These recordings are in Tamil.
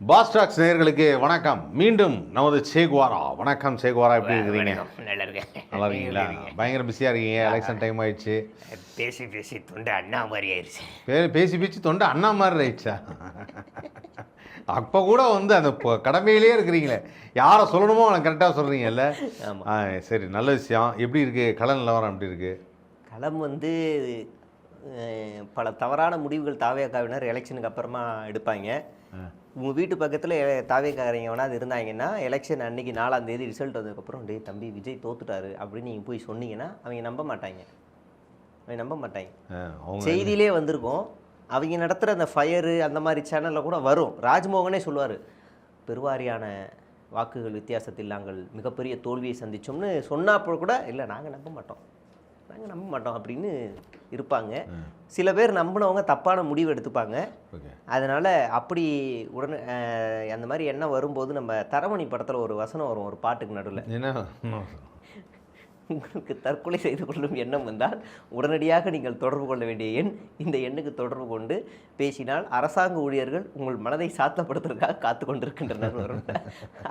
பாஸ் டாக்ஸ் நேயர்களுக்கு வணக்கம். மீண்டும் நமது சேகுவாரா. வணக்கம் சேகுவாரா, எப்படி இருக்கிறீங்க? நல்லா இருக்கேன். நல்லா இருக்கீங்களா? பயங்கர பிஸியாக இருக்கீங்க. எலெக்ஷன் டைம் ஆயிடுச்சு. பேசி பேசி தொண்டை அண்ணா மாதிரி ஆயிடுச்சு. பேசி பேசி தொண்டை அண்ணா மாதிரி ஆயிடுச்சா? அப்போ கூட வந்து அந்த கடமையிலே இருக்கிறீங்களே, யாரை சொல்லணுமோ அவனை கரெக்டாக சொல்கிறீங்கல்ல. சரி, நல்ல விஷயம். எப்படி இருக்குது கள நிலவரம்? எப்படி இருக்குது களம்? வந்து பல தவறான முடிவுகள் தாவேக்காவினர் எலெக்ஷனுக்கு அப்புறமா எடுப்பாங்க. உங்கள் வீட்டு பக்கத்தில் தாவேக்காரங்க வேணா அது இருந்தாங்கன்னா எலெக்ஷன் அன்றைக்கி 4ஆம் தேதி ரிசல்ட் வந்ததுக்கப்புறம் டே தம்பி விஜய் தோத்துட்டாரு அப்படின்னு நீங்கள் போய் சொன்னீங்கன்னா அவங்க நம்ப மாட்டாங்க. செய்தியிலே வந்திருக்கும். அவங்க நடத்துகிற அந்த ஃபயரு அந்த மாதிரி சேனலில் கூட வரும். ராஜ்மோகனே சொல்லுவார், பெருவாரியான வாக்குகள் வித்தியாசத்தில் நாங்கள் மிகப்பெரிய தோல்வியை சந்தித்தோம்னு சொன்னப்போ கூட இல்லை நாங்கள் நம்ப மாட்டோம் அப்படின்னு இருப்பாங்க. சில பேர் நம்பினவங்க தப்பான முடிவு எடுத்துப்பாங்க. அதனால் அப்படி உடனே அந்த மாதிரி எண்ணம் வரும்போது நம்ம தரமணி படத்தில் ஒரு வசனம் வரும், ஒரு பாட்டுக்கு நடுவில், உங்களுக்கு தற்கொலை செய்து கொள்ளும் எண்ணம் வந்தால் உடனடியாக நீங்கள் தொடர்பு கொள்ள வேண்டிய எண் இந்த எண்ணுக்கு தொடர்பு கொண்டு பேசினால் அரசாங்க ஊழியர்கள் உங்கள் மனதை சாத்தப்படுத்துறதுக்காக காத்து கொண்டிருக்கின்றனர் வரும்.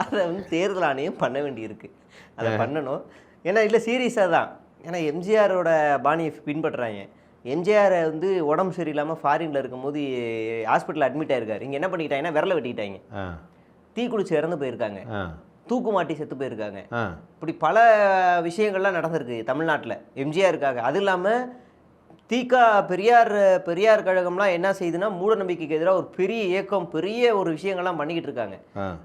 அதை வந்து தேர்தல் ஆணையம் பண்ண வேண்டியிருக்கு. அதை பண்ணணும். ஏன்னா இல்லை சீரியஸாக தான். ஏன்னா எம்ஜிஆரோட பாணியை பின்பற்றுறாங்க. எம்ஜிஆர் வந்து உடம்பு சரியில்லாமல் ஃபாரினில் இருக்கும்போது ஹாஸ்பிட்டலில் அட்மிட் ஆயிருக்காரு. இங்கே என்ன பண்ணிக்கிட்டாங்கன்னா விரலை வெட்டிக்கிட்டாங்க, தீ குளிச்சு இறந்து போயிருக்காங்க, தூக்கு மாட்டி செத்து போயிருக்காங்க. இப்படி பல விஷயங்கள்லாம் நடந்திருக்கு தமிழ்நாட்டில் எம்ஜிஆருக்காக. அது இல்லாமல் தீகா பெரியார் கழகம்லாம் என்ன செய்யுதுன்னா மூட நம்பிக்கைக்கு எதிராக ஒரு பெரிய இயக்கம், பெரிய ஒரு விஷயங்கள்லாம் பண்ணிக்கிட்டு இருக்காங்க.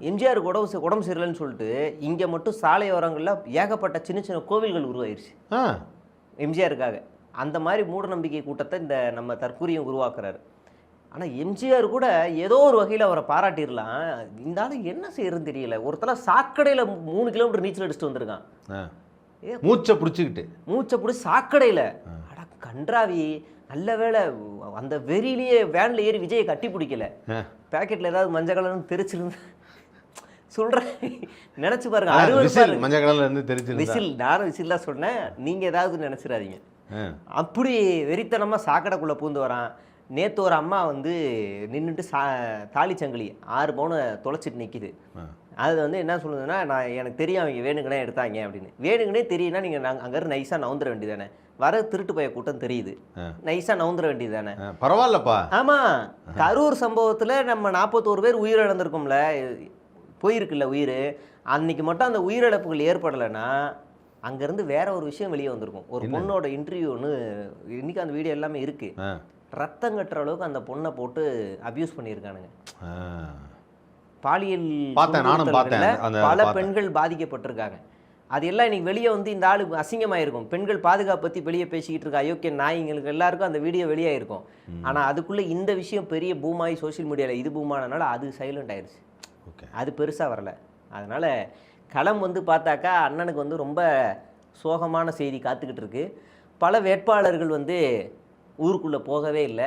எம்ஜிஆருக்கு உடம்பு சரியில்லைன்னு சொல்லிட்டு இங்கே மட்டும் சாலையோரங்களில் ஏகப்பட்ட சின்ன சின்ன கோவில்கள் உருவாயிருச்சு எம்ஜிஆருக்காக. அந்த மாதிரி மூட நம்பிக்கை கூட்டத்தை இந்த நம்ம தற்கூரியம் உருவாக்குறாரு. ஆனால் எம்ஜிஆர் கூட ஏதோ ஒரு வகையில் அவரை பாராட்டிடலாம். இந்த ஆளு என்ன செய்யறதுன்னு தெரியல. ஒருத்தர் சாக்கடையில் 3 கிலோமீட்டர் நீச்சல் அடிச்சுட்டு வந்திருக்கான், மூச்சை பிடிச்சி சாக்கடையில். அட கன்றாவி, நல்ல வேளை அந்த வெறியிலேயே வேனில் ஏறி விஜயை கட்டி பிடிக்கல. பேக்கெட்டில் ஏதாவது மஞ்சள் கலர்னு தெரிச்சிருந்து சொல்கிறேன், நினச்சி பாருங்க. 60 மஞ்சள் கலர்ல இருந்து தெரிச்சு விசில், நானும் விசில் தான் சொன்னேன், நீங்கள் ஏதாவது நினச்சிடாதீங்க. அப்படி வெறித்தனமாக சாக்கடைக்குள்ளே பூந்து வரான். நேற்று ஒரு அம்மா வந்து நின்றுட்டு தாலி சங்கிலி 6 பவுனை தொலைச்சிட்டு நிற்கிது. அது வந்து என்ன சொல்லுதுன்னா, எனக்கு தெரியும் அவங்க வேணுங்கனே எடுத்தாங்க அப்படின்னு. வேணுங்கனே தெரியும்னா நீங்கள் அங்கேருந்து நைஸாக நவுந்துட வேண்டியது தானே. வர திருட்டு பைய கூட்டம் தெரியுது, நைஸாக நவுந்துட வேண்டியது தானே. பரவாயில்லப்பா. ஆமாம், கரூர் சம்பவத்தில் நம்ம 41 பேர் உயிரிழந்திருக்கோம்ல, போயிருக்குல்ல உயிர். அன்னைக்கு மட்டும் அந்த உயிரிழப்புகள் ஏற்படலைன்னா அங்கேருந்து வேற ஒரு விஷயம் வெளியே வந்திருக்கும். ஒரு பொண்ணோட இன்டர்வியூ ஒன்று, இன்னைக்கு அந்த வீடியோ எல்லாமே இருக்குது. ரத்தம் கட்டுற அளவுக்கு அந்த பொண்ணை போட்டு அபியூஸ் பண்ணியிருக்கானுங்க. பாலியல் பல பெண்கள் பாதிக்கப்பட்டிருக்காங்க. அது எல்லாம் இன்னைக்கு வெளியே வந்து இந்த ஆளு அசிங்கமாயிருக்கும். பெண்கள் பாதுகாப்பு பற்றி வெளியே பேசிக்கிட்டு இருக்க அயோக்கிய நாய்ங்களுக்கு எல்லாருக்கும் அந்த வீடியோ வெளியே இருக்கும். ஆனால் அதுக்குள்ளே இந்த விஷயம் பெரிய பூமாயி சோசியல் மீடியாவில் இது பூமானனால அது சைலண்ட் ஆயிடுச்சு. அது பெருசாக வரலை. அதனால் களம் வந்து பார்த்தாக்கா அண்ணனுக்கு வந்து ரொம்ப சோகமான செய்தி காத்துக்கிட்டு இருக்கு. பல வேட்பாளர்கள் வந்து ஊருக்குள்ளே போகவே இல்லை.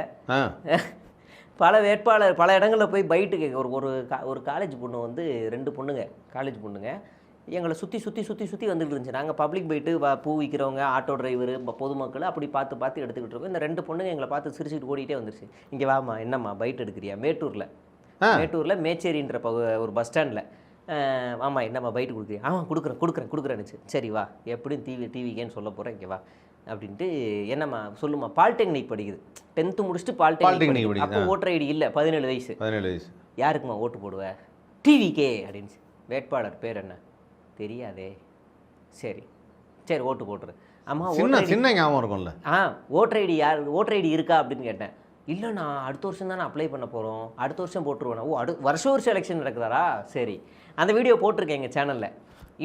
பல இடங்களில் போய் பைட்டு கேட்க. ஒரு காலேஜ் பொண்ணு வந்து 2 பொண்ணுங்க, காலேஜ் பொண்ணுங்க எங்களை சுற்றி வந்துட்டு இருந்துச்சு. நாங்கள் பப்ளிக் பைட்டு பூ விற்கிறவங்க, ஆட்டோ டிரைவரு, பொதுமக்கள் அப்படி பார்த்து எடுத்துக்கிட்டு இருக்கோம். இந்த 2 பொண்ணுங்க எங்களை பார்த்து சிரிச்சுட்டு ஓடிட்டே வந்துருச்சு. இங்கே வாமா, என்னம்மா பைட் எடுக்கிறியா? மேட்டூரில் மேச்சேரின்ற ஒரு பஸ் ஸ்டாண்டில். ஆமாம், என்னம்மா பைட்டு கொடுக்குறியா? ஆமாம் கொடுக்குறேன்னுச்சு. சரி வா, எப்படியும் டிவிக்கேன்னு சொல்ல போகிறேன், இங்கே வா அப்படின்ட்டு. என்னம்மா சொல்லுமா? பாலிடெக்னிக் படிக்குது, 10th முடிச்சுட்டு பாலிடெக்னிக். அப்போ ஓட்டர் ஐடி இல்லை, 17 வயசு. யாருக்குமா ஓட்டு போடுவேன்? டிவிக்கே அப்படின்ச்சு. வேட்பாளர் பேர் என்ன தெரியாதே. சரி ஓட்டு போட்டுரு. ஆமாம், சின்ன ஞாபகம் இருக்கும்ல. ஓட்டர் ஐடி இருக்கா அப்படின்னு கேட்டேன். இல்லைண்ணா, அடுத்த வருஷம் தானே அப்ளை பண்ண போகிறோம், அடுத்த வருஷம் போட்டுருவேண்ணா. வருஷம் எலெக்ஷன் நடக்குதாரா? சரி, அந்த வீடியோ போட்டிருக்கேன் எங்கள் சேனலில்.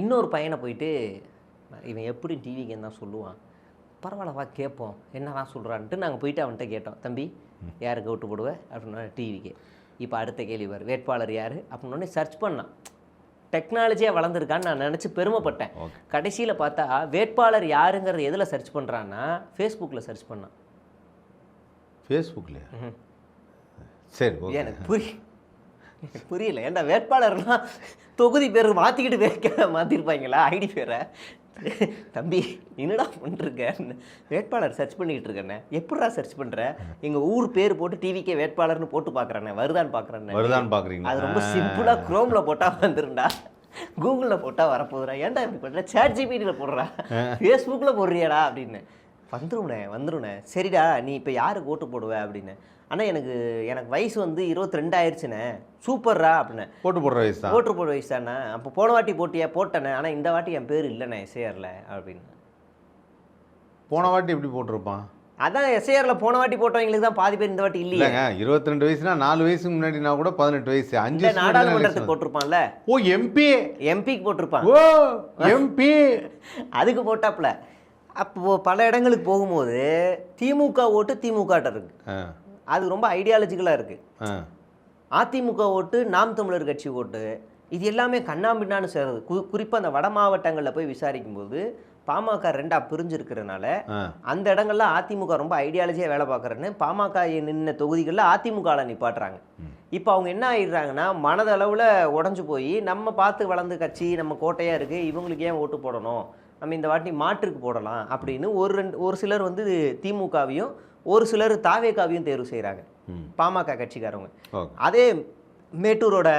இன்னொரு பையனை போயிட்டு இவன் எப்படி டிவிக்குன்னு தான் சொல்லுவான், பரவாயில்லவா கேட்போம் என்னதான் சொல்கிறான்ட்டு நாங்கள் போயிட்டு அவன்கிட்ட கேட்டோம். தம்பி யாருக்கு ஓட்டு போடுவேன் அப்படின்னா டிவிக்கு. இப்போ அடுத்த கேள்வி பாரு, வேட்பாளர் யார் அப்படின்னோடனே சர்ச் பண்ணான். டெக்னாலஜியாக வளர்ந்துருக்கான்னு நான் நினச்சி பெருமைப்பட்டேன். கடைசியில் பார்த்தா வேட்பாளர் யாருங்கிறது எதில் சர்ச் பண்ணுறான்னா ஃபேஸ்புக்கில் சர்ச் பண்ணான். ஃபேஸ்புக்லையா? சரி, எனக்கு புரிய புரியல. ஏன்டா வேட்பாளர்னா தொகுதி பேர் மாற்றிக்கிட்டு மாற்றிருப்பாங்களா ஐடி பேரை? தம்பி என்னடா பண்ணிருக்க, வேட்பாளர் சர்ச் பண்ணிக்கிட்டு இருக்கேண்ணே. எப்படா சர்ச் பண்ணுற? எங்கள் ஊர் பேர் போட்டு டிவிக்கே வேட்பாளர்னு போட்டு பார்க்குறேண்ணே, வருதான்னு பார்க்குறேன். அது ரொம்ப சிம்பிளாக குரோமில் போட்டால் வந்துருண்டா, கூகுளில் போட்டால் வரப்போதுடா. ஏன்டா இப்படி பண்ணுற? சேட் ஜிபிடியில் போடுறா, ஃபேஸ்புக்கில் போடுறியாடா அப்படின்னு. வந்துருண்ணே. சரிடா நீ இப்போ யாருக்கு ஓட்டு போடுவ அப்படின்னு. ஆனால் எனக்கு வயசு வந்து 22 ஆயிடுச்சுண்ணே. சூப்பர்ரா அப்படின்னு. ஓட்டு போடுற வயசு தான். ஓட்டு போடுற வயசு தானே. அப்போ போன வாட்டி போட்டேனே, ஆனால் இந்த வாட்டி என் பேர் இல்லைண்ணே எஸ்ஏஆரில் அப்படின்னு. போன வாட்டி எப்படி போட்டிருப்பான்? அதான் எஸ்ஏஆரில் போன வாட்டி போட்டவங்களுக்கு தான் பாதி பேர் இந்த வாட்டி இல்லைங்க. 22 வயசுனா 4 வயசுக்கு முன்னாடினா கூட 18 வயசு 5 நாடாளுமன்றத்துக்கு போட்டிருப்பான்ல. ஓ எம்பிக்கு போட்டிருப்பான். ஓ எம்பி அதுக்கு போட்டாப்ல. அப்போ பல இடங்களுக்கு போகும்போது திமுக ஓட்டு திமுக இருக்கு, அது ரொம்ப ஐடியாலஜிக்கலாக இருக்குது. அதிமுக ஓட்டு நாம் தமிழர் கட்சி ஓட்டு, இது எல்லாமே கண்ணாம்பின்னான்னு சேருது. குறிப்பாக அந்த வட மாவட்டங்களில் போய் விசாரிக்கும் போது பாமக 2ஆ பிரிஞ்சிருக்கிறதுனால அந்த இடங்கள்ல அதிமுக ரொம்ப ஐடியாலஜியாக வேலை பார்க்குறேன்னு பாமக நின்ன தொகுதிகளில் அதிமுகவில் நிப்பாட்டுறாங்க. இப்போ அவங்க என்ன ஆகிடுறாங்கன்னா, மனதளவில் உடஞ்சி போய் நம்ம பார்த்து வளர்ந்த கட்சி, நம்ம கோட்டையாக இருக்குது, இவங்களுக்கு ஏன் ஓட்டு போடணும், நம்ம இந்த வாட்டி மாற்றுக்கு போடலாம் அப்படின்னு ஒரு சிலர் வந்து திமுகவையும் ஒரு சிலர் தாவேகாவையும் தேர்வு செய்கிறாங்க பாமக கட்சிக்காரவங்க. அதே மேட்டூரோட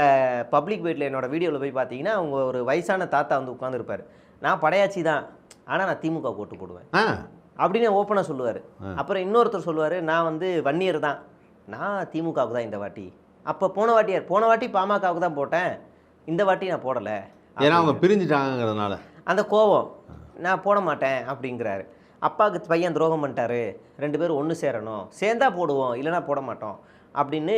பப்ளிக் வெயிட்டில் என்னோட வீடியோவில் போய் பார்த்தீங்கன்னா, அவங்க ஒரு வயசான தாத்தா வந்து உட்காந்துருப்பார். நான் படையாச்சி தான், ஆனால் நான் திமுக ஓட்டு போடுவேன் அப்படின்னு ஓப்பனாக சொல்லுவார். அப்புறம் இன்னொருத்தர் சொல்லுவார், நான் வந்து வன்னியர் தான், நான் திமுகவுக்கு தான் இந்த வாட்டி. அப்போ போன வாட்டி பாமகவுக்கு தான் போட்டேன், இந்த வாட்டி நான் போடலை, ஏன்னா அவங்க பிரிஞ்சுட்டாங்கிறதுனால அந்த கோபம், நான் போட மாட்டேன் அப்படிங்கிறாரு. அப்பாவுக்கு பையன் துரோகம் பண்ணிட்டாரு, 2 பேரும் ஒன்று சேரணும், சேர்ந்தா போடுவோம் இல்லைனா போட மாட்டோம் அப்படின்னு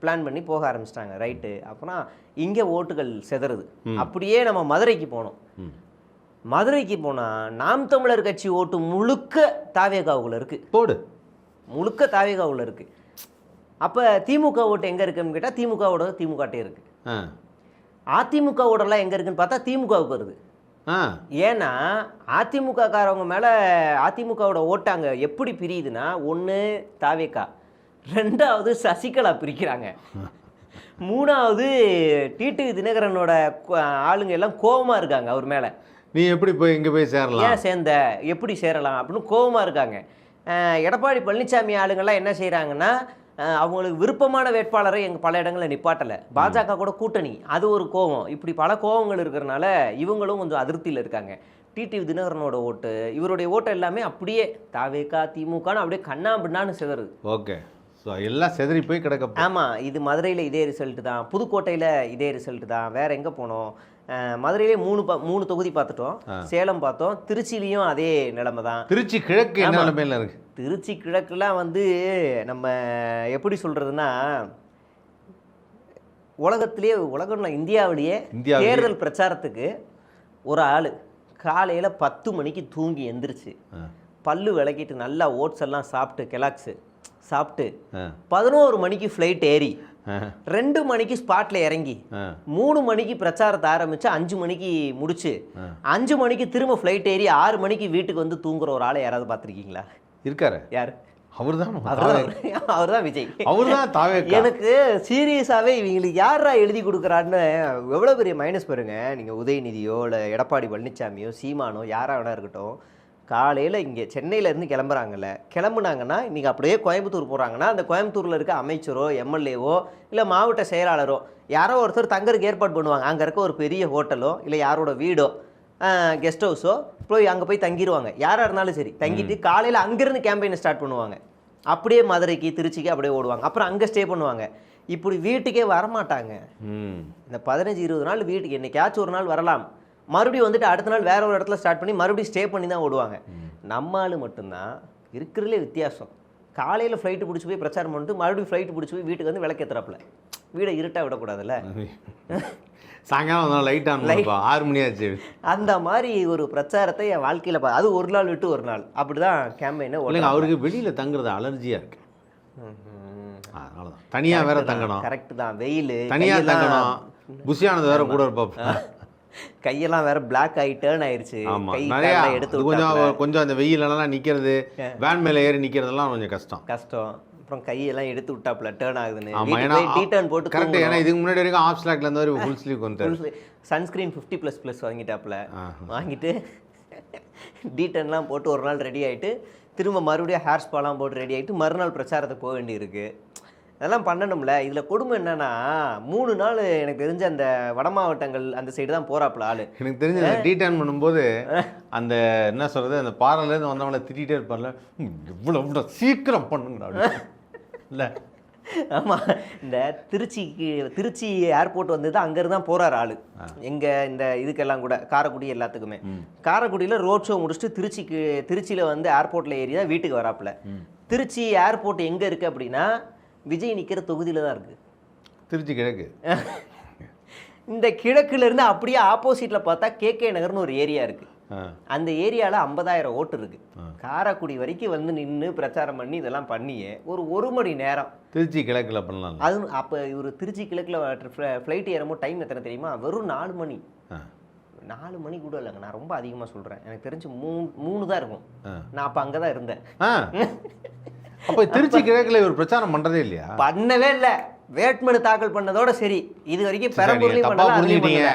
பிளான் பண்ணி போக ஆரம்பிச்சிட்டாங்க. ரைட்டு. அப்புறம் இங்கே ஓட்டுகள் செதறுது. அப்படியே நம்ம மதுரைக்கு போனோம். மதுரைக்கு போனால் நாம் தமிழர் கட்சி ஓட்டு முழுக்க தாவேகாவுக்குள்ள இருக்குது. முழுக்க தாவேகாவுக்குள்ள இருக்குது. அப்போ திமுக ஓட்டு எங்கே இருக்குன்னு கேட்டால் திமுகட்டே இருக்குது. அதிமுக ஓட்டெல்லாம் எங்கே இருக்குன்னு பார்த்தா திமுகவுக்கு வருது. ஏன்னா அதிமுக காரவங்க மேலே அதிமுகவோட ஓட்டாங்க எப்படி பிரியுதுன்னா, 1 தாவேகா, 2வது சசிகலா பிரிக்கிறாங்க, 3வது டிடிவி தினகரனோட ஆளுங்க எல்லாம் கோபமாக இருக்காங்க அவர் மேலே. நீ எப்படி போய் இங்கே போய் சேரலாம், ஏன் சேர்ந்த, எப்படி சேரலாம் அப்படின்னு கோபமாக இருக்காங்க. எடப்பாடி பழனிசாமி ஆளுங்கள்லாம் என்ன செய்கிறாங்கன்னா, அவங்களுக்கு விருப்பமான வேட்பாளரை எங்கள் பல இடங்களில் நிப்பாட்டலை, பாஜக கூட கூட்டணி, அது ஒரு கோபம். இப்படி பல கோபங்கள் இருக்கிறனால இவங்களும் கொஞ்சம் அதிருப்தியில் இருக்காங்க. டிடிவி தினகரனோட ஓட்டு, இவருடைய ஓட்டு எல்லாமே அப்படியே தாவேகா திமுகன்னு அப்படியே கண்ணாம்பின்னான்னு சிதறுது. ஓகே, ஸோ எல்லாம் செதறி போய் கிடக்க. ஆமாம், இது மதுரையில் இதே ரிசல்ட்டு தான், புதுக்கோட்டையில் இதே ரிசல்ட்டு தான். வேறு எங்கே போனோம்? மதுரையிலே 3 தொகுதி பார்த்துட்டோம், சேலம் பார்த்தோம், திருச்சிலையும் அதே நிலைமை தான். திருச்சி கிழக்கு என்ன நிலைமையில் இருக்கு? திருச்சி கிழக்குலாம் வந்து நம்ம எப்படி சொல்கிறதுனா, இந்தியாவிலேயே தேர்தல் பிரச்சாரத்துக்கு ஒரு ஆள் காலையில் 10 மணிக்கு தூங்கி எந்திரிச்சு பல்லு விளக்கிட்டு நல்லா ஓட்ஸ் எல்லாம் சாப்பிட்டு கெலாக்ஸு சாப்பிட்டு 11 மணிக்கு ஃப்ளைட் ஏறி 2 மணிக்கு ஸ்பாட்ல இறங்கி 3 மணிக்கு பிரச்சாரத்தை ஆரம்பிச்சு 5 மணிக்கு முடிச்சு 5 மணிக்கு திரும்ப ஃப்ளைட் ஏறி 6 மணிக்கு வீட்டுக்கு வந்து தூங்குற ஒரு ஆளை யாராவது பார்த்துருக்கீங்களா? இருக்காரு. யார்? அவர்தான் விஜய். அவர்தான் தாவேகா. எனக்கு சீரியஸாவே இவங்களுக்கு யாரா எழுதி கொடுக்குறான்னு எவ்வளவு பெரிய மைனஸ் பாருங்க. நீங்க உதயநிதியோ இல்ல எடப்பாடி பழனிசாமியோ சீமானோ யாரா வேணா இருக்கட்டும், காலையில் இங்கே சென்னையிலேருந்து கிளம்புனாங்கன்னா இன்றைக்கி அப்படியே கோயம்புத்தூர் போகிறாங்கன்னா, அந்த கோயம்புத்தூரில் இருக்க அமைச்சரோ எம்எல்ஏவோ இல்லை மாவட்ட செயலாளரோ யாரோ ஒருத்தர் தங்கறதுக்கு ஏற்பாடு பண்ணுவாங்க. அங்கே இருக்க ஒரு பெரிய ஹோட்டலோ இல்லை யாரோட வீடோ கெஸ்ட் ஹவுஸோ அங்கே போய் தங்கிடுவாங்க. யாராக இருந்தாலும் சரி, தங்கிட்டு காலையில் அங்கேருந்து கேம்பெயினை ஸ்டார்ட் பண்ணுவாங்க. அப்படியே மதுரைக்கு திருச்சிக்கு அப்படியே ஓடுவாங்க. அப்புறம் அங்கே ஸ்டே பண்ணுவாங்க. இப்படி வீட்டுக்கே வரமாட்டாங்க. இந்த 15-20 நாள் வீட்டுக்கு என்னைக்காச்சும் ஒரு நாள் வரலாம், மறுபடியும் வந்துட்டு அடுத்த நாள் வேற ஒரு இடத்துல ஸ்டார்ட் பண்ணி மறுபடியும் ஸ்டே பண்ணி தான் ஓடுவாங்க. நம்ம ஆள் மட்டும்தான் இருக்கிறதுலே வித்தியாசம். காலையில் ஃப்ளைட்டு பிடிச்சி போய் பிரச்சாரம் பண்ணிட்டு மறுபடியும் ஃப்ளைட்டு பிடிச்சி போய் வீட்டுக்கு வந்து விளக்கேற்றுறாப்புல. வீடை இருட்டாக விடக்கூடாதுல்ல, சாயங்காலம் லைட் 6 மணி ஆச்சு. அந்த மாதிரி ஒரு பிரச்சாரத்தை என் வாழ்க்கையில் அது ஒரு நாள் விட்டு ஒரு நாள் அப்படி தான் கேம்பெயினை. அவருக்கு வெளியில் தங்குறது அலர்ஜியாக இருக்கு, அதனாலதான் தனியாக வேற தங்கணும். கரெக்ட் தான், வெயில் தனியாக தங்கணும். புஷியானது வேற கூட இருப்பா, கையெல்லாம் வேற பிளாக் ஆகி டேர்ன் ஆயிடுச்சு. எடுத்து கொஞ்சம் அந்த வெயிலெல்லாம் நிற்கிறது, வேன் மேலே ஏறி நிற்கிறதெல்லாம் கொஞ்சம் கஷ்டம். அப்புறம் கையெல்லாம் எடுத்து விட்டாப்புல டேர்ன் ஆகுதுன்னு. ஆமா, ஏன்னா டீ டர்ன் போட்டு கரெக்ட். ஏன்னா இதுக்கு முன்னாடி வரைக்கும் ஆஃப் ஸ்லாக்ல இருந்தவர் ஃபுல் ஸ்லீவ் வந்துட்டார். சன்ஸ்கிரீன் 50++ வாங்கிட்டாப்புல. வாங்கிட்டு டீ டர்ன்லாம் போட்டு ஒரு நாள் ரெடி ஆகிட்டு திரும்ப மறுபடியும் ஹேர் ஸ்பாலாம் போட்டு ரெடி ஆகிட்டு மறுநாள் பிரச்சாரத்துக்கு போக வேண்டியிருக்கு. அதெல்லாம் பண்ணணும்ல. இதில் கொடுமை என்னன்னா 3 நாள் எனக்கு தெரிஞ்ச அந்த வட மாவட்டங்கள் அந்த சைடு தான் போகிறாப்புல ஆள். எனக்கு தெரிஞ்ச அந்த டீ டர்ன் பண்ணும்போது அந்த என்ன சொல்கிறது, அந்த பார்லர்லேருந்து வந்தவங்கள திட்டிகிட்டே இருப்பார்ல, இவ்வளோ சீக்கிரம் பண்ணுங்க அப்படி இல்லை. ஆமாம், இந்த திருச்சி ஏர்போர்ட் வந்து தான் அங்கேருந்து தான் போகிறார் ஆள். எங்கே இந்த இதுக்கெல்லாம் கூட காரைக்குடி எல்லாத்துக்குமே. காரைக்குடியில் ரோட் ஷோ முடிச்சுட்டு திருச்சியில் வந்து ஏர்போர்ட்டில் ஏறி தான் வீட்டுக்கு வராப்புல. திருச்சி ஏர்போர்ட் எங்கே இருக்குது அப்படின்னா விஜய் நிற்கிற தொகுதியில் தான் இருக்குது, திருச்சி கிழக்கு. இந்த கிழக்குலேருந்து அப்படியே ஆப்போசிட்டில் பார்த்தா KK நகர்னு ஒரு ஏரியா இருக்குது. அந்த ஏரியாவில் 50,000 ஓட்டு இருக்குது. காரைக்குடி வரைக்கும் வந்து நின்று பிரச்சாரம் பண்ணி இதெல்லாம் பண்ணியே ஒரு மணி நேரம் திருச்சி கிழக்கில் பண்ணலாம். அது அப்போ இவர் திருச்சி கிழக்கில் ஃப்ளைட் ஏறும்போது டைம் எத்தனை தெரியுமா? வெறும் 4 மணி. 4 மணி கூட இல்லைங்க, நான் ரொம்ப அதிகமாக சொல்கிறேன். எனக்கு தெரிஞ்சு 3 தான் இருக்கும். நான் அப்போ அங்கே தான் இருந்தேன். அப்போ திருச்சி கிழக்கில் இவர் பிரச்சாரம் பண்ணுறதே இல்லையா? பண்ணவே இல்லை. வேட்புமனு தாக்கல் பண்ணதோட சரி, இது வரைக்கும் பெரம்பூர்லையும் பண்ணல.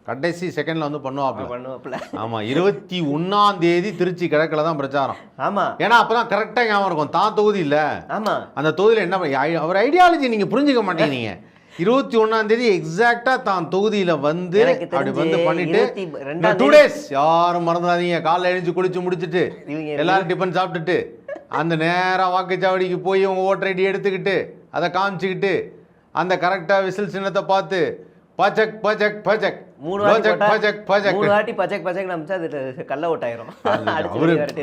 கடைசி செகண்ட்ல வந்து பண்ணுவாப்ல. ஆமா, 21ஆம் தேதி திருச்சி கிழக்குல தான் பிரச்சாரம். ஆமா, ஏன்னா அப்பதான் கரெக்டா ஞாபகம் இருக்கும், தான் தொகுதி இல்ல. ஆமா, அந்த தொகுதியில என்ன அவர் ஐடியாலஜி நீங்க புரிஞ்சுக்க மாட்டேங்கிறீங்க. 21ஆம் தேதி எக்ஸாக்டா தான் தொகுதியில வந்து அப்படி வந்து பண்ணிட்டு 2 டேஸ் யாரும் மறந்துடாதீங்க, காலைல எழுந்து குளிச்சு முடிச்சுட்டு எல்லாரும் டிஃபன் சாப்பிட்டுட்டு அந்த நேரம் வாக்குச்சாவடிக்கு போய் உங்க ஓட்டர் ஐடி எடுத்துக்கிட்டு அதை காமிச்சுக்கிட்டு அந்த கரெக்டா விசில் சின்னத்தை பார்த்து பச்சக் பச்சக் பச்சக் 3 வாட்டி பச்சக் பச்சக் நம்பிச்சா அது கள்ள ஓட்டாயிரும்.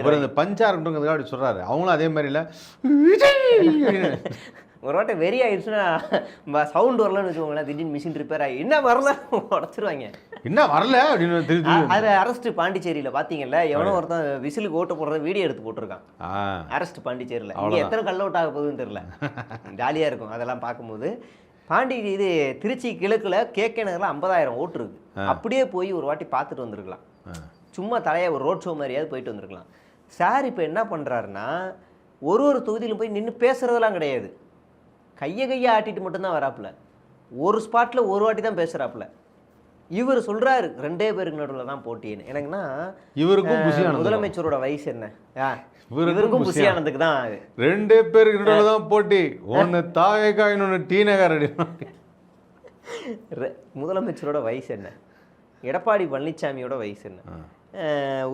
அவர் அந்த பஞ்சா இருக்குங்கிறதுக்காக அப்படி சொல்றாரு. அவங்களும் அதே மாதிரி இல்லை. ஒரு வாட்டை வெறி ஆயிடுச்சுன்னா சவுண்ட் வரலன்னு வச்சுக்கோங்களேன், திடீர்னு மிஷின் ரிப்பேர் ஆகி என்ன வரல உடச்சிருவாங்க. என்ன வரல அப்படின்னு அது அரெஸ்ட் பாண்டிச்சேரியில் பார்த்தீங்கல்ல, எவனோ ஒருத்தன் விசிலுக்கு ஓட்டு போடுறத வீடியோ எடுத்து போட்டிருக்கான். அரெஸ்ட் பாண்டிச்சேரியில். இங்கே எத்தனை கள்ள ஓட்டு ஆக போகுதுன்னு தெரியல. ஜாலியாக இருக்கும் அதெல்லாம் பார்க்கும்போது. இது திருச்சி கிழக்குல KK நகரில் 50,000 ஓட்டு இருக்கு. அப்படியே போய் ஒரு வாட்டி பார்த்துட்டு வந்திருக்கலாம். சும்மா தலையை ஒரு ரோட் ஷோ மாதிரியாவது போயிட்டு வந்திருக்கலாம். சார் இப்போ என்ன பண்ணுறாருன்னா ஒரு தொகுதியிலும் போய் நின்று பேசுறதெல்லாம் கிடையாது. கையை ஆட்டிட்டு மட்டும்தான் வராப்புல. ஒரு ஸ்பாட்டில் ஒரு வாட்டி தான் பேசுகிறாப்புல. இவர் சொல்கிறாரு 2 பேருக்கு நடுவில் தான் போட்டின்னு. எனக்குன்னா இவருக்கும் முதலமைச்சரோட வயசு என்ன? இவருக்கும் புஷி ஆனந்துக்கு தான் 2 பேருக்கு நடுவில் தான் போட்டி. ஒன்று தாவேக்கா, இன்னொன்று டி நகர். முதலமைச்சரோட வயசு என்ன? எடப்பாடி பழனிசாமியோட வயசு என்ன?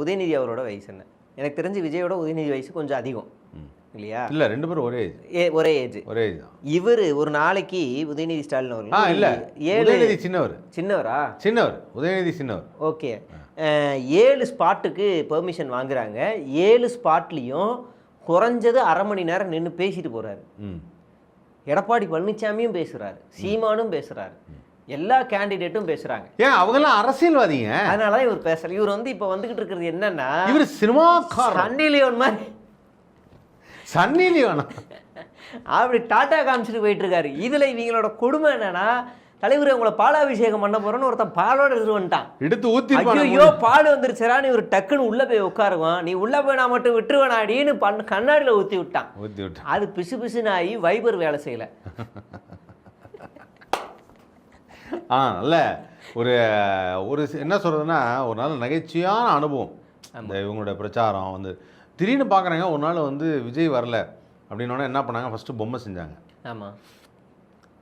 உதயநிதி அவரோட வயசு என்ன? எனக்கு தெரிஞ்சு விஜயோட உதயநிதி வயசு கொஞ்சம் அதிகம் இல்லையா? இல்ல, 2 பேரும் ஒரே ஏஜ். இவர் ஒரு நாளைக்கு உதயநிதி ஸ்டாலின் அவர்கள் இல்ல, உதயநிதி சின்னவரா? உதயநிதி சின்னவர். ஓகே, 7 ஸ்பாட்டுக்கு பெர்மிஷன் வாங்குறாங்க. 7 ஸ்பாட்லையும் குறைஞ்சது அரை மணி நேரம் நின்று பேசிட்டு போறாரு. எடப்பாடி பழனிசாமியும் பேசுறாரு, சீமானும் பேசுறாரு, எல்லா கேண்டிடேட்டும் பேசுறாங்க. ஏன் அவங்கெல்லாம் அரசியல்வாதிங்க, அதனாலதான் இவர் பேசல. இவர் வந்து இப்ப வந்துகிட்டு இருக்கிறது என்னன்னா, இவர் சினிமாக்காரர், சன்னி லியோன் மாதிரி. சன்னி லியோனா அப்படி டாட்டா காமிச்சிட்டு போயிட்டு இருக்காரு. இதுல இவங்களோட கொடுமை என்னன்னா, தலைவர் உங்களை பாலாபிஷேகம் பண்ண போறோன்னு ஒருத்தன் பாலோட எடுத்து வந்துட்டான். எடுத்து ஊத்தி, ஐயோ பால் வந்துருச்சான்னு இவர் டக்குன்னு உள்ள போய் உட்காருவான். நீ உள்ள போய் நான் மட்டும் விட்டுருவேனாடின்னு கண்ணாடியில ஊத்தி விட்டான். அது பிசு பிசுன்னு ஆகி வைபர் வேலை செய்யல. நல்ல ஒரு என்ன சொல்றதுன்னா, ஒரு நாள் நகைச்சுவையான அனுபவம். அந்த இவங்களோட பிரச்சாரம் வந்து திடீர்னு பார்க்குறாங்க. ஒரு நாள் வந்து விஜய் வரல அப்படின்னோடனே என்ன பண்ணாங்க, ஃபஸ்ட்டு பொம்மை செஞ்சாங்க. ஆமாம்.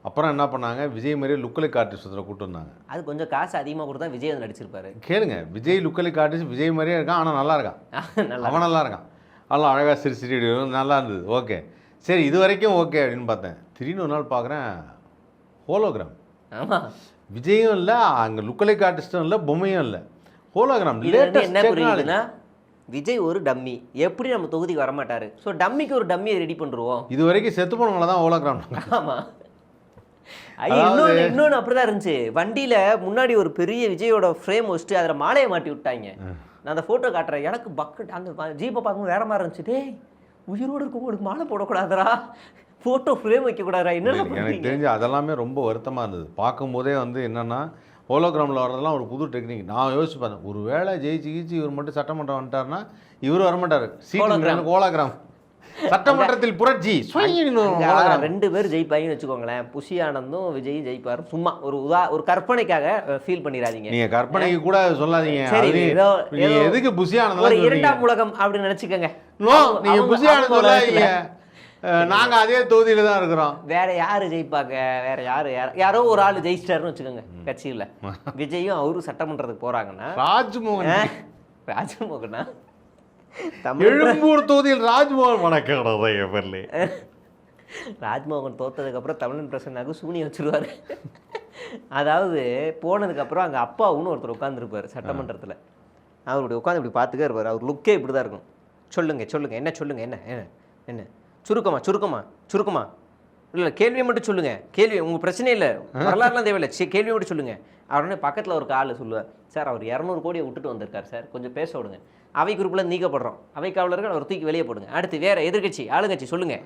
அப்புறம் என்ன பண்ணாங்க, விஜய் மாதிரியே லுக்கலிக் ஆர்டிஸ்ட் கூட்டு வந்தாங்க. அது கொஞ்சம் காசு அதிகமாக கொடுத்தா விஜய் வந்து நடிச்சிருப்பாரு. கேளுங்க, விஜய் லுக்கலிக் ஆர்டிஸ்ட் விஜய் மாதிரியே இருக்கான், ஆனால் நல்லா இருக்கான். அவன் நல்லா இருக்கான், அதெல்லாம் அழகாக சிரிச்சிட்டு நல்லா இருந்தது. ஓகே சரி, இது வரைக்கும் ஓகே அப்படின்னு பார்த்தேன். திடீர்னு ஒரு நாள் பார்க்குறேன் ஹோலோகிராம். ஆமாம், விஜயும் இல்லை, அங்கே லுக்கலிக் ஆர்டிஸ்ட்டும் இல்லை, பொம்மையும் இல்லை, ஹோலோகிராம். என்ன புரியுதுன்னா, விஜய் ஒரு டம்மி, எப்படி நம்ம தொகுதிக்கு வரமாட்டாரு, ஸோ டம்மிக்கு ஒரு டம்மியை ரெடி பண்ணுருவோம். இது வரைக்கும் செத்து போனவங்கள தான் ஹோலோகிராம். ஆமாம், இன்னொன்று அப்படிதான் இருந்துச்சு. வண்டியில் முன்னாடி ஒரு பெரிய விஜயோட ஃப்ரேம் வச்சுட்டு அதில் மாலையை மாட்டி விட்டாங்க. நான் அந்த ஃபோட்டோ காட்டுறேன். எனக்கு பக்கெட் அந்த ஜீப்பை பார்க்கும்போது வேற மாதிரி இருந்துச்சு. டேய், உயிரோடு இருக்கவங்களுக்கு மாலை போடக்கூடாதுரா, ஃபோட்டோ ஃப்ரேம் வைக்கக்கூடாதா? என்ன எனக்கு தெரிஞ்சு அதெல்லாமே ரொம்ப வருத்தமாக இருந்தது. பார்க்கும்போதே வந்து என்னென்னா, ஹோலோகிராமில் வர்றதெல்லாம் ஒரு புது டெக்னிக். நான் யோசிச்சு பார்த்தேன், ஒரு வேளை ஜெயிச்சு இவர் மட்டும் சட்டமன்றம் வந்துட்டார்னா இவர் வரமாட்டார், சீட்டு ஹோலோகிராம். சட்டமன்றத்தில் புரட்சி ரெண்டு பேர் ஜெயிப்பாங்கன்னு வச்சுக்கோங்களேன். புஷி ஆனந்தும் விஜயும் ஜெயிப்பாரு. சும்மா ஒரு கற்பனைக்காக ஃபீல் பண்ணிடாதீங்க. நீங்க கற்பனைக்கு கூட சொல்லாதீங்க. சரி, எதுக்கு புஷி ஆனந்த் ஒரு இரண்டாம் உலகம் அப்படின்னு நினைச்சுக்கோங்க. நீங்க புஷி ஆனந்த் நாங்க அதே தொகுதியில தான் இருக்கிறோம். வேற யாரு ஜெயிப்பாங்க? வேற யாரோ ஒரு ஆளு ஜெயிச்சிட்டாருன்னு வச்சுக்கோங்க கட்சியில. விஜயும் அவரும் சட்டமன்றத்துக்கு போறாங்கன்னா ராஜ்மோகனா எழும்பூர் தொகுதியில் ராஜ்மோகன் வணக்கம். ராஜ்மோகன் தோத்ததுக்கு அப்புறம் தமிழன் பிரசன்னாக்கு சூனி வச்சிருவாரு. அதாவது போனதுக்கு அப்புறம் அங்க அப்பாவுன்னு ஒருத்தர் உட்காந்துருப்பாரு சட்டமன்றத்துல. அவர் இப்படி உட்காந்து இப்படி பார்த்துக்கே இருப்பார். அவர் லுக்கே இப்படிதான் இருக்கும். சொல்லுங்க என்ன சொல்லுங்க, என்ன சுருக்கமா இல்லை கேள்வியை மட்டும் சொல்லுங்க. கேள்வி உங்கள் பிரச்சனை இல்லை, வரலாறுலாம் தேவையில்லை, கேள்வியை மட்டும் சொல்லுங்க. அவருன்னு பக்கத்தில் ஒரு ஆள் சொல்லுவார், சார் அவர் 200 கோடியை விட்டுட்டு வந்திருக்கார் சார், கொஞ்சம் பேச விடுங்க. அவை குரூப்பில் நீக்கப்படுறோம், அவை காவலர்கள் அவர் தூக்கி வெளியே போடுங்க. அடுத்து வேற எதிர்கட்சி ஆளுங்கட்சி சொல்லுங்க.